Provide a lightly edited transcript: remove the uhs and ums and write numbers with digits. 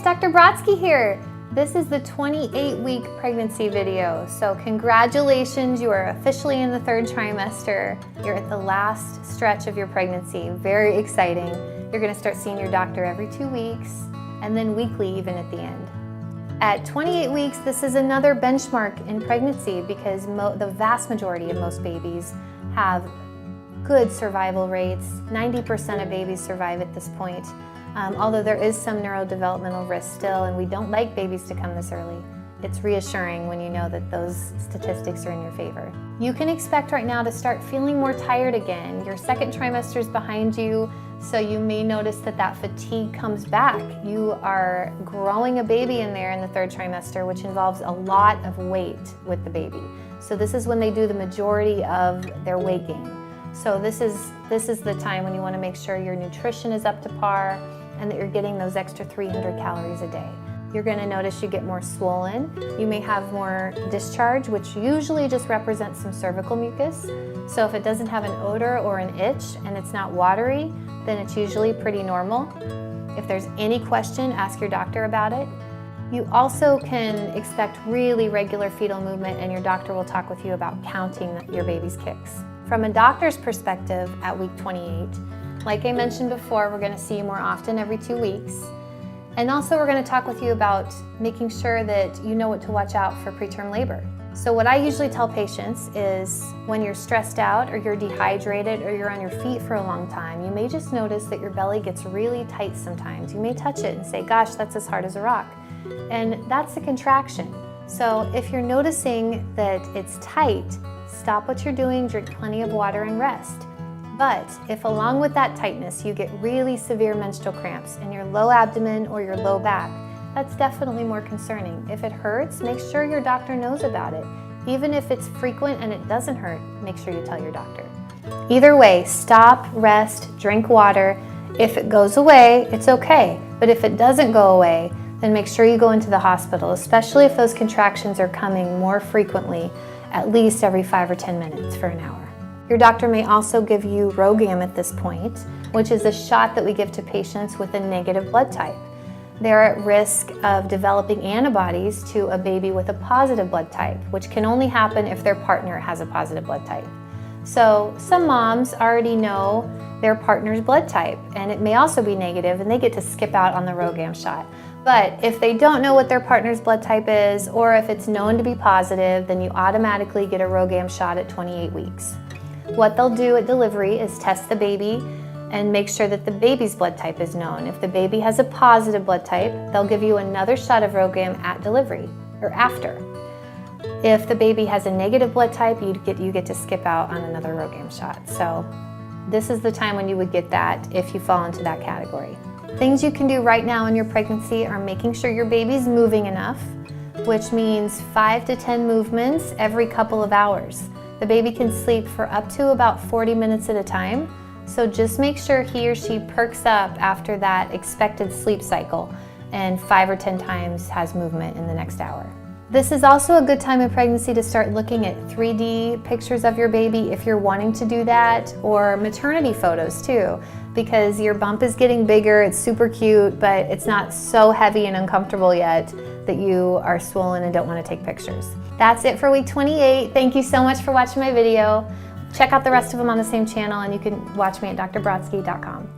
Dr. Brotsky here. This is the 28-week pregnancy video. So congratulations, you are officially in the 3rd trimester. You're at the last stretch of your pregnancy. Very exciting. You're gonna start seeing your doctor every 2 weeks and then weekly even at the end. At 28 weeks, this is another benchmark in pregnancy because the vast majority of most babies have good survival rates. 90% of babies survive at this point. Although there is some neurodevelopmental risk still, and we don't like babies to come this early. It's reassuring when you know that those statistics are in your favor. You can expect right now to start feeling more tired again. Your 2nd trimester is behind you, so you may notice that that fatigue comes back. You are growing a baby in there in the 3rd trimester, which involves a lot of weight with the baby. So this is when they do the majority of their weight gain. So this is the time when you want to make sure your nutrition is up to par and that you're getting those extra 300 calories a day. You're going to notice you get more swollen. You may have more discharge, which usually just represents some cervical mucus. So if it doesn't have an odor or an itch and it's not watery, then it's usually pretty normal. If there's any question, ask your doctor about it. You also can expect really regular fetal movement, and your doctor will talk with you about counting your baby's kicks. From a doctor's perspective at week 28, like I mentioned before, we're going to see you more often every 2 weeks. And also we're going to talk with you about making sure that you know what to watch out for preterm labor. So what I usually tell patients is when you're stressed out or you're dehydrated or you're on your feet for a long time, you may just notice that your belly gets really tight sometimes. You may touch it and say, gosh, that's as hard as a rock. And that's a contraction. So if you're noticing that it's tight, stop what you're doing, drink plenty of water and rest. But if along with that tightness you get really severe menstrual cramps in your low abdomen or your low back, that's definitely more concerning. If it hurts, make sure your doctor knows about it. Even if it's frequent and it doesn't hurt, make sure you tell your doctor. Either way, stop, rest, drink water. If it goes away, it's okay. But if it doesn't go away, then make sure you go into the hospital, especially if those contractions are coming more frequently, at least every 5 or 10 minutes for an hour. Your doctor may also give you RhoGAM at this point, which is a shot that we give to patients with a negative blood type. They're at risk of developing antibodies to a baby with a positive blood type, which can only happen if their partner has a positive blood type. So some moms already know their partner's blood type, and it may also be negative, and they get to skip out on the RhoGAM shot. But if they don't know what their partner's blood type is, or if it's known to be positive, then you automatically get a RhoGAM shot at 28 weeks. What they'll do at delivery is test the baby and make sure that the baby's blood type is known. If the baby has a positive blood type, they'll give you another shot of RhoGAM at delivery or after. If the baby has a negative blood type, you get to skip out on another RhoGAM shot. So this is the time when you would get that if you fall into that category. Things you can do right now in your pregnancy are making sure your baby's moving enough, which means 5 to 10 movements every couple of hours. The baby can sleep for up to about 40 minutes at a time, so just make sure he or she perks up after that expected sleep cycle and 5 or 10 times has movement in the next hour. This is also a good time in pregnancy to start looking at 3D pictures of your baby if you're wanting to do that, or maternity photos too, because your bump is getting bigger, it's super cute, but it's not so heavy and uncomfortable yet that you are swollen and don't want to take pictures. That's it for week 28. Thank you so much for watching my video. Check out the rest of them on the same channel, and you can watch me at drbrotsky.com.